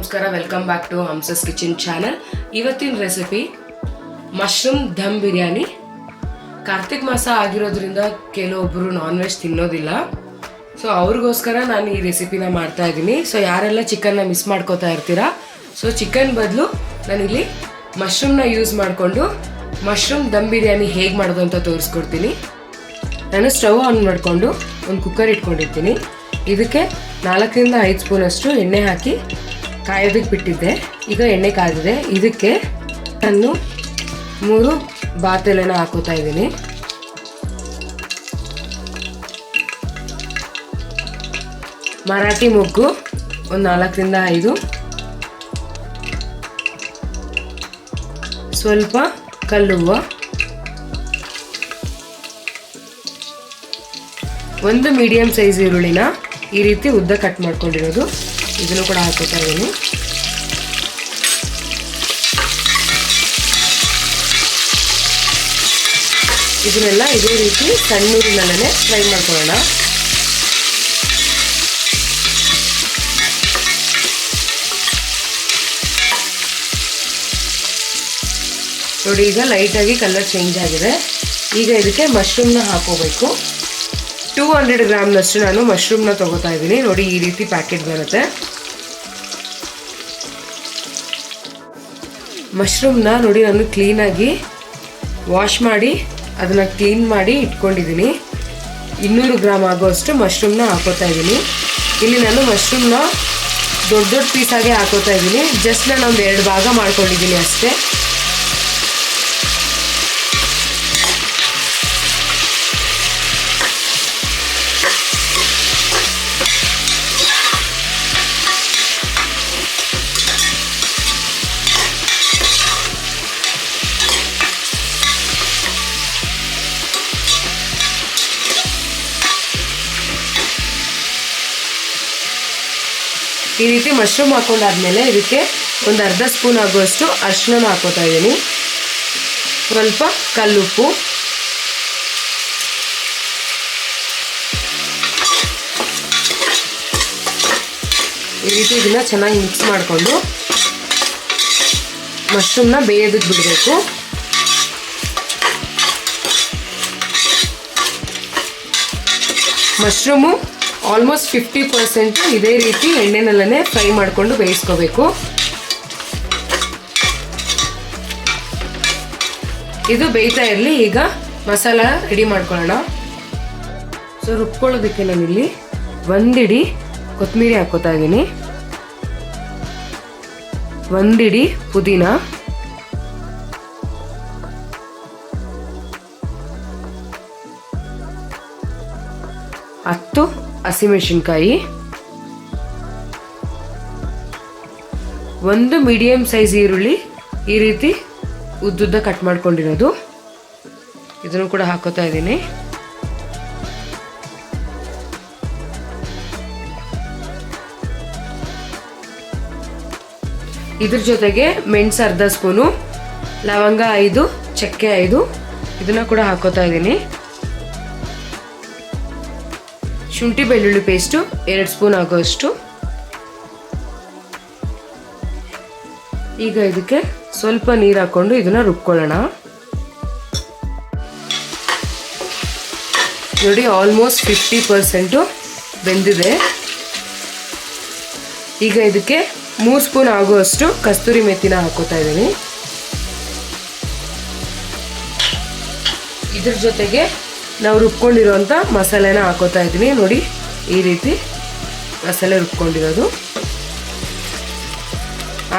ನಮಸ್ಕಾರ, welcome back to Hamsa's kitchen channel. ಇವತ್ತಿನ recipe mushroom dum biryani. Kartik ಮಾಸ ಆಗಿರೋದ್ರಿಂದ ಕೆಲವೊಬ್ಬರು ನಾನ್ ವೆಜ್ ತಿನ್ನೋದಿಲ್ಲ. ಸೊ ಅವ್ರಿಗೋಸ್ಕರ ನಾನು ಈ ರೆಸಿಪಿನ ಮಾಡ್ತಾ ಇದ್ದೀನಿ. ಸೊ ಯಾರೆಲ್ಲ ಚಿಕನ್ನ ಮಿಸ್ ಮಾಡ್ಕೋತಾ ಇರ್ತೀರಾ, ಸೊ ಚಿಕನ್ ಬದಲು ನಾನಿಲ್ಲಿ ಮಶ್ರೂಮ್ನ ಯೂಸ್ ಮಾಡಿಕೊಂಡು ಮಶ್ರೂಮ್ ದಮ್ ಬಿರಿಯಾನಿ ಹೇಗೆ ಮಾಡೋದು ಅಂತ ತೋರಿಸ್ಕೊಡ್ತೀನಿ. ನಾನು ಸ್ಟವ್ ಆನ್ ಮಾಡಿಕೊಂಡು ಒಂದು ಕುಕ್ಕರ್ ಇಟ್ಕೊಂಡಿರ್ತೀನಿ. ಇದಕ್ಕೆ 4 ರಿಂದ 5 ಸ್ಪೂನಷ್ಟು ಎಣ್ಣೆ ಹಾಕಿ ಕಾಯೋದಕ್ಕೆ ಬಿಟ್ಟಿದ್ದೆ. ಈಗ ಎಣ್ಣೆ ಕಾದಿದೆ. ಇದಕ್ಕೆ ನಾನು 3 ಬಾತೆಲೆನ ಹಾಕೋತಾ ಇದ್ದೀನಿ. ಮರಾಠಿ ಮೊಗ್ಗು ಒಂದು 4 ರಿಂದ 5, ಸ್ವಲ್ಪ ಕಲ್ಲುವ್ವ, 1 ಮೀಡಿಯಂ ಸೈಜ್ ಈರುಳ್ಳಿನ ಈ ರೀತಿ ಉದ್ದ ಕಟ್ ಮಾಡ್ಕೊಂಡಿರೋದು, ಇದನ್ನು ಕೂಡ ಹಾಕೋತಾ ಇದ್ದೀನಿ. ಇದನ್ನೆಲ್ಲ ಇದೇ ರೀತಿ ಸಣ್ಣೂರಿನಲ್ಲೇ ಫ್ರೈ ಮಾಡ್ಕೊಳ್ಳೋಣ. ನೋಡಿ, ಈಗ ಲೈಟಾಗಿ ಕಲರ್ ಚೇಂಜ್ ಆಗಿದೆ. ಈಗ ಇದಕ್ಕೆ ಮಶ್ರೂಮ್ನ ಹಾಕೋಬೇಕು. 200 ಗ್ರಾಮ್ನಷ್ಟು ನಾನು ಮಶ್ರೂಮ್ನ ತಗೋತಾ ಇದ್ದೀನಿ. ನೋಡಿ, ಈ ರೀತಿ ಪ್ಯಾಕೆಟ್ ಬರುತ್ತೆ. ಮಶ್ರೂಮ್ನ ನೋಡಿ ನಾನು ಕ್ಲೀನಾಗಿ ವಾಶ್ ಮಾಡಿ ಅದನ್ನು ಕ್ಲೀನ್ ಮಾಡಿ ಇಟ್ಕೊಂಡಿದ್ದೀನಿ. 200 ಗ್ರಾಮ್ ಆಗೋಷ್ಟು ಮಶ್ರೂಮ್ನ ಹಾಕೋತಾ ಇದ್ದೀನಿ. ಇಲ್ಲಿ ನಾನು ಮಶ್ರೂಮ್ನ ದೊಡ್ಡ ದೊಡ್ಡ ಪೀಸಾಗೆ ಹಾಕೋತಾ ಇದ್ದೀನಿ. ಜಸ್ಟ್ ನಾನು ಒಂದು 2 ಭಾಗ ಮಾಡ್ಕೊಂಡಿದ್ದೀನಿ ಅಷ್ಟೇ. ಈ ರೀತಿ ಮಶ್ರೂಮ್ ಹಾಕೊಂಡಾದ್ಮೇಲೆ ಇದಕ್ಕೆ ಒಂದು ಅರ್ಧ ಸ್ಪೂನ್ ಆಗುವಷ್ಟು ಅರಿಶಿನ ಹಾಕೋತಾ ಇದ್ದೀನಿ. ಸ್ವಲ್ಪ ಕಲ್ಲುಪ್ಪು, ಈ ರೀತಿ ಇದನ್ನ ಚೆನ್ನಾಗಿ ಮಿಕ್ಸ್ ಮಾಡಿಕೊಂಡು ಮಶ್ರೂಮ್ನ ಬೇಯೋದಕ್ಕೆ ಬಿಡಬೇಕು. ಮಶ್ರೂಮು ಆಲ್ಮೋಸ್ಟ್ 50% ಇದೇ ರೀತಿ ಎಣ್ಣೆನಲ್ಲೇ ಫ್ರೈ ಮಾಡಿಕೊಂಡು ಬೇಯಿಸ್ಕೋಬೇಕು. ಇದು ಬೇಯ್ತಾ ಇರಲಿ. ಈಗ ಮಸಾಲ ರೆಡಿ ಮಾಡ್ಕೊಳ್ಳೋಣ. ಸೊ ರುಬ್ಕೊಳ್ಳೋದಕ್ಕೆ ನಾನಿಲ್ಲಿ 1 ಹಿಡಿ ಕೊತ್ತಂಬರಿ ಹಾಕೋತಾ ಇದ್ದೀನಿ, 1 ಹಿಡಿ ಪುದೀನ, 10 ಹಸಿಮೆಣಸಿನ್ಕಾಯಿ, 1 ಮೀಡಿಯಂ ಸೈಜ್ ಈರುಳ್ಳಿ ಈ ರೀತಿ ಉದ್ದುದ್ದ ಕಟ್ ಮಾಡ್ಕೊಂಡಿರೋದು, ಇದನ್ನು ಕೂಡ ಹಾಕೋತಾ ಇದ್ದೀನಿ. ಇದ್ರ ಜೊತೆಗೆ ಮೆಣಸು ಅರ್ಧ ಸ್ಪೂನು, ಲವಂಗ 5, ಚಕ್ಕೆ 5, ಇದನ್ನ ಕೂಡ ಹಾಕೋತಾ ಇದ್ದೀನಿ. ಶುಂಠಿ ಬೆಳ್ಳುಳ್ಳಿ ಪೇಸ್ಟು 2 ಸ್ಪೂನ್ ಆಗೋಷ್ಟು. ಈಗ ಇದಕ್ಕೆ ಸ್ವಲ್ಪ ನೀರು ಹಾಕೊಂಡು ಇದನ್ನ ರುಬ್ಕೊಳ್ಳೋಣ. ನೋಡಿ, ಆಲ್ಮೋಸ್ಟ್ 50% ಬೆಂದಿದೆ. ಈಗ ಇದಕ್ಕೆ 3 ಸ್ಪೂನ್ ಆಗುವಷ್ಟು ಕಸ್ತೂರಿ ಮೆಥಿನ ಹಾಕೋತಾ ಇದ್ದೀನಿ. ಇದ್ರ ಜೊತೆಗೆ ನಾವು ರುಬ್ಕೊಂಡಿರೋಂಥ ಮಸಾಲೆನ ಹಾಕೋತಾ ಇದ್ದೀನಿ. ನೋಡಿ, ಈ ರೀತಿ ಮಸಾಲೆ ರುಬ್ಕೊಂಡಿರೋದು.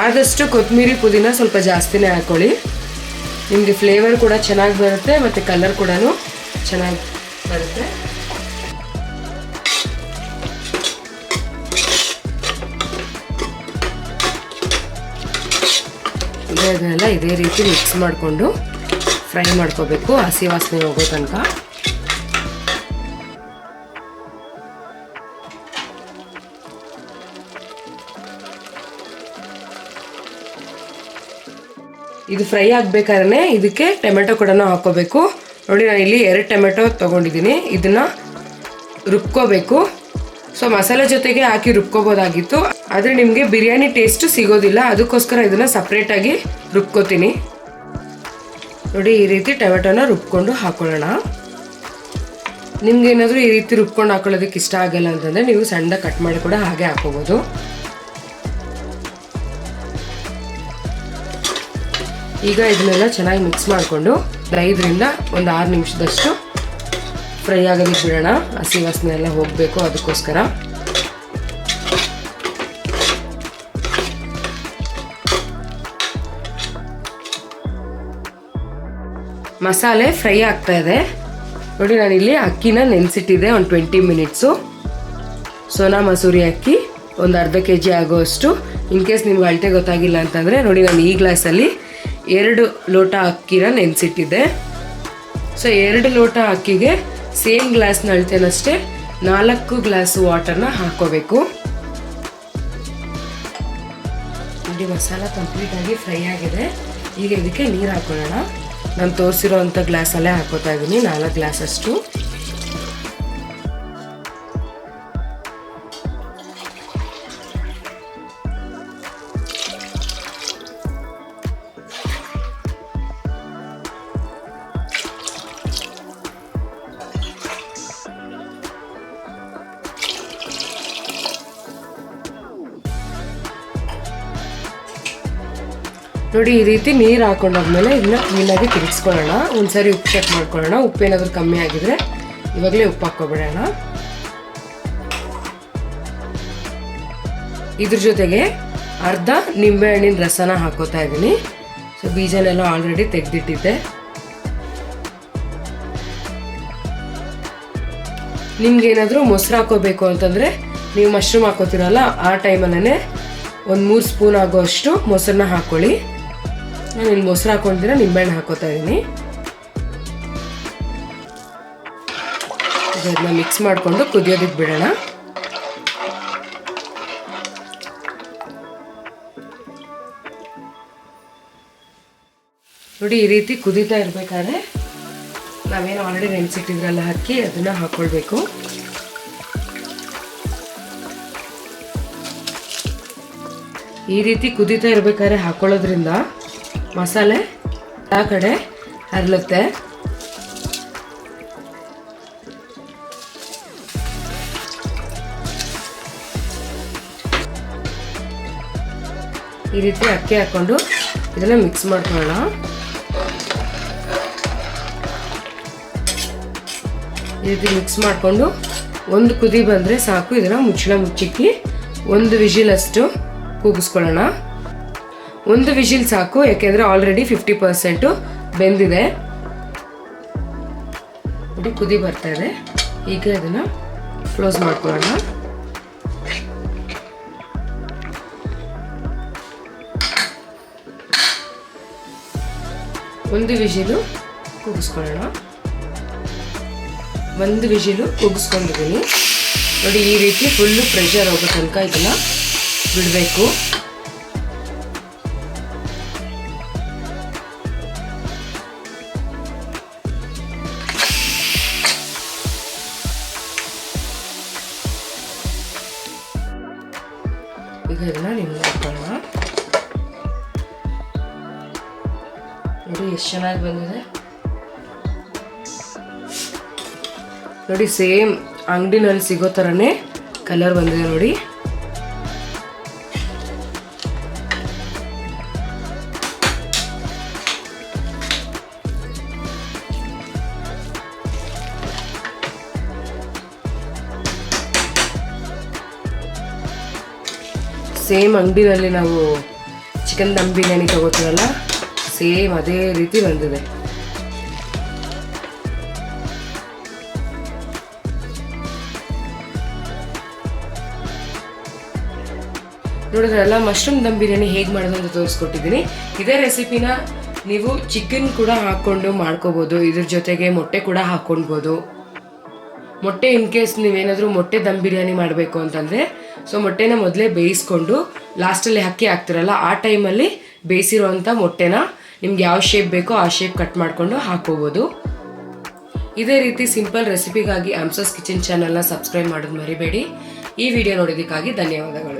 ಆದಷ್ಟು ಕೊತ್ತಂಬರಿ ಪುದೀನ ಸ್ವಲ್ಪ ಜಾಸ್ತಿನೇ ಹಾಕ್ಕೊಳ್ಳಿ. ನಿಮಗೆ ಫ್ಲೇವರ್ ಕೂಡ ಚೆನ್ನಾಗಿ ಬರುತ್ತೆ ಮತ್ತು ಕಲರ್ ಕೂಡ ಚೆನ್ನಾಗಿ ಬರುತ್ತೆ. ಇದನ್ನೆಲ್ಲ ಇದೇ ರೀತಿ ಮಿಕ್ಸ್ ಮಾಡಿಕೊಂಡು ಫ್ರೈ ಮಾಡ್ಕೋಬೇಕು, ಹಸಿ ವಾಸನೆ ಹೋಗೋ ತನಕ. ಇದು ಫ್ರೈ ಆಗಬೇಕಾದ್ರೆ ಇದಕ್ಕೆ ಟೊಮೆಟೊ ಕೂಡ ಹಾಕೋಬೇಕು. ನೋಡಿ, ನಾನು ಇಲ್ಲಿ 2 ಟೊಮೆಟೊ ತೊಗೊಂಡಿದ್ದೀನಿ. ಇದನ್ನು ರುಬ್ಕೋಬೇಕು. ಸೊ ಮಸಾಲೆ ಜೊತೆಗೆ ಹಾಕಿ ರುಬ್ಕೋಬೋದಾಗಿತ್ತು, ಆದರೆ ನಿಮಗೆ ಬಿರಿಯಾನಿ ಟೇಸ್ಟು ಸಿಗೋದಿಲ್ಲ, ಅದಕ್ಕೋಸ್ಕರ ಇದನ್ನು ಸಪ್ರೇಟಾಗಿ ರುಬ್ಕೋತೀನಿ. ನೋಡಿ ಈ ರೀತಿ ಟೊಮೆಟೊನ ರುಬ್ಕೊಂಡು ಹಾಕೊಳ್ಳೋಣ. ನಿಮ್ಗೇನಾದರೂ ಈ ರೀತಿ ರುಬ್ಕೊಂಡು ಹಾಕೊಳ್ಳೋದಕ್ಕೆ ಇಷ್ಟ ಆಗಲ್ಲ ಅಂತಂದರೆ ನೀವು ಸಣ್ಣ ಕಟ್ ಮಾಡಿ ಕೂಡ ಹಾಗೆ ಹಾಕೋಬೋದು. ಈಗ ಇದನ್ನೆಲ್ಲ ಚೆನ್ನಾಗಿ ಮಿಕ್ಸ್ ಮಾಡಿಕೊಂಡು 5ರಿಂದ 6 ನಿಮಿಷದಷ್ಟು ಫ್ರೈ ಆಗೋದಕ್ಕೆ ಬಿಡೋಣ. ಹಸಿ ವಾಸನೆ ಎಲ್ಲ ಹೋಗಬೇಕು, ಅದಕ್ಕೋಸ್ಕರ. ಮಸಾಲೆ ಫ್ರೈ ಆಗ್ತಾ ಇದೆ ನೋಡಿ. ನಾನಿಲ್ಲಿ ಅಕ್ಕಿನ ನೆನೆಸಿಟ್ಟಿದ್ದೆ ಒಂದು 20 ಮಿನಿಟ್ಸು. ಸೋನಾ ಮಸೂರಿ ಅಕ್ಕಿ ಒಂದು ಅರ್ಧ kg ಆಗೋಷ್ಟು. ಇನ್ ಕೇಸ್ ನಿಮ್ಗೆ ಅಳತೆ ಗೊತ್ತಾಗಿಲ್ಲ ಅಂತಂದರೆ ನೋಡಿ, ನಾನು ಈ ಗ್ಲಾಸಲ್ಲಿ 2 ಲೋಟ ಅಕ್ಕಿನ ನೆನೆಸಿಟ್ಟಿದ್ದೆ. ಸೊ 2 ಲೋಟ ಅಕ್ಕಿಗೆ ಸೇಮ್ ಗ್ಲಾಸ್ನ ಅಳತೆನಷ್ಟೇ 4 ಗ್ಲಾಸ್ ವಾಟರ್ನ ಹಾಕೋಬೇಕು. ನೋಡಿ ಮಸಾಲ ಕಂಪ್ಲೀಟಾಗಿ ಫ್ರೈ ಆಗಿದೆ. ಈಗ ಇದಕ್ಕೆ ನೀರು ಹಾಕೊಳ್ಳೋಣ. ನಾನು ತೋರಿಸಿರೋ ಅಂಥ ಗ್ಲಾಸಲ್ಲೇ ಹಾಕೋತಾ ಇದ್ದೀನಿ, 4 ಗ್ಲಾಸ್ ಅಷ್ಟು. ನೋಡಿ ಈ ರೀತಿ ನೀರು ಹಾಕೊಂಡಾದ್ಮೇಲೆ ಇದನ್ನ ಕ್ಲೀನಾಗಿ ತಿರುಗಿಸ್ಕೊಳ್ಳೋಣ. ಒಂದ್ಸರಿ ಉಪ್ಪು ಚೆಕ್ ಮಾಡ್ಕೊಳ್ಳೋಣ. ಉಪ್ಪೇನಾದರೂ ಕಮ್ಮಿ ಆಗಿದ್ರೆ ಇವಾಗಲೇ ಉಪ್ಪು ಹಾಕ್ಕೊಬಿಡೋಣ. ಇದ್ರ ಜೊತೆಗೆ ಅರ್ಧ ನಿಂಬೆಹಣ್ಣಿನ ರಸನ ಹಾಕೋತಾ ಇದ್ದೀನಿ. ಸೊ ಬೀಜನೆಲ್ಲ ಆಲ್ರೆಡಿ ತೆಗೆದಿಟ್ಟಿದ್ದೆ. ನಿಮ್ಗೇನಾದರೂ ಮೊಸರು ಹಾಕೋಬೇಕು ಅಂತಂದರೆ ನೀವು ಮಶ್ರೂಮ್ ಹಾಕೋತಿರಲ್ಲ, ಆ ಟೈಮಲ್ಲೇ ಒಂದು 3 ಸ್ಪೂನ್ ಆಗೋಷ್ಟು ಮೊಸರನ್ನ ಹಾಕ್ಕೊಳ್ಳಿ. ನಾನು ಇಲ್ಲಿ ಮೊಸರು ಹಾಕೊಂಡಿದ್ರೆ ನಿಂಬೆಹಣ್ಣು ಹಾಕೋತಾ ಇದ್ದೀನಿ. ಇದನ್ನ ಮಿಕ್ಸ್ ಮಾಡಿಕೊಂಡು ಕುದಿಯೋದಕ್ಕೆ ಬಿಡೋಣ. ನೋಡಿ ಈ ರೀತಿ ಕುದೀತಾ ಇರಬೇಕಾದ್ರೆ ನಾವೇನು ಆಲ್ರೆಡಿ ನೆನೆಸಿಟ್ಟಿದ್ರಲ್ಲ ಅಕ್ಕಿ, ಅದನ್ನು ಹಾಕ್ಕೊಳ್ಬೇಕು. ಈ ರೀತಿ ಕುದೀತಾ ಇರಬೇಕಾದ್ರೆ ಹಾಕೊಳ್ಳೋದ್ರಿಂದ ಮಸಾಲೆ ಆ ಕಡೆ ಹರಳುತ್ತೆ. ಈ ರೀತಿ ಅಕ್ಕಿ ಹಾಕೊಂಡು ಇದನ್ನ ಮಿಕ್ಸ್ ಮಾಡ್ಕೊಳ್ಳೋಣ. ಈ ರೀತಿ ಮಿಕ್ಸ್ ಮಾಡಿಕೊಂಡು ಒಂದು ಕುದಿ ಬಂದರೆ ಸಾಕು. ಇದನ್ನ ಮುಚ್ಚಿಕ್ಕಿ 1 ವಿಜಿಲ್ ಅಷ್ಟು ಕೂಗಿಸ್ಕೊಳ್ಳೋಣ. 1 ವಿಜಿಲ್ ಸಾಕು, ಯಾಕೆಂದರೆ ಆಲ್ರೆಡಿ 50% ಬೆಂದಿದೆ. ನೋಡಿ ಕುದಿ ಬರ್ತಾ ಇದೆ. ಈಗ ಇದನ್ನು ಕ್ಲೋಸ್ ಮಾಡ್ಕೊಳ್ಳೋಣ. ಒಂದು ವಿಜಿಲು ಕೂಗಿಸ್ಕೊಳ್ಳೋಣ. 1 ವಿಜಿಲು ಕೂಗಿಸ್ಕೊಂಡಿದ್ದೀನಿ ನೋಡಿ. ಈ ರೀತಿ ಫುಲ್ಲು ಪ್ರೆಷರ್ ಹೋಗೋ ತನಕ ಇದನ್ನು ಬಿಡಬೇಕು. ಈಗ ಇದನ್ನ ನಿಮ್ಗೆ ಹಾಕೊಳ್ಳೋಣ. ನೋಡಿ ಎಷ್ಟು ಚೆನ್ನಾಗಿ ಬಂದಿದೆ ನೋಡಿ. ಸೇಮ್ ಅಂಗಡಿನಲ್ಲಿ ಸಿಗೋ ಥರನೇ ಕಲರ್ ಬಂದಿದೆ ನೋಡಿ. ಸೇಮ್ ಅಂಗಡಿನಲ್ಲಿ ನಾವು ಚಿಕನ್ ದಮ್ ಬಿರಿಯಾನಿ ತಗೋತೀವಲ್ಲ, ಸೇಮ್ ಅದೇ ರೀತಿ ಬಂದಿದೆ. ನೋಡಿದ್ರಲ್ಲ, ಮಶ್ರೂಮ್ ದಮ್ ಬಿರಿಯಾನಿ ಹೇಗೆ ಮಾಡೋದು ಅಂತ ತೋರಿಸ್ಕೊಟ್ಟಿದ್ದೀನಿ. ಇದೇ ರೆಸಿಪಿನ ನೀವು ಚಿಕನ್ ಕೂಡ ಹಾಕ್ಕೊಂಡು ಮಾಡ್ಕೋಬೋದು. ಇದ್ರ ಜೊತೆಗೆ ಮೊಟ್ಟೆ ಕೂಡ ಹಾಕ್ಕೊಳ್ಬೋದು. ಮೊಟ್ಟೆ ಇನ್ ಕೇಸ್ ನೀವೇನಾದರೂ ಮೊಟ್ಟೆ ದಮ್ ಬಿರಿಯಾನಿ ಮಾಡಬೇಕು ಅಂತಂದರೆ, ಸೊ ಮೊಟ್ಟೆನ ಮೊದಲೇ ಬೇಯಿಸ್ಕೊಂಡು ಲಾಸ್ಟಲ್ಲಿ ಅಕ್ಕಿ ಹಾಕ್ತಿರಲ್ಲ, ಆ ಟೈಮಲ್ಲಿ ಬೇಯಿಸಿರೋವಂಥ ಮೊಟ್ಟೆನ ನಿಮ್ಗೆ ಯಾವ ಶೇಪ್ ಬೇಕೋ ಆ ಶೇಪ್ ಕಟ್ ಮಾಡಿಕೊಂಡು ಹಾಕ್ಕೋಬೋದು. ಇದೇ ರೀತಿ ಸಿಂಪಲ್ ರೆಸಿಪಿಗಾಗಿ ಆಮ್ಸಸ್ ಕಿಚನ್ ಚಾನಲ್ನ ಸಬ್ಸ್ಕ್ರೈಬ್ ಮಾಡೋದು ಮರಿಬೇಡಿ. ಈ ವಿಡಿಯೋ ನೋಡಿದ್ದಕ್ಕಾಗಿ ಧನ್ಯವಾದಗಳು.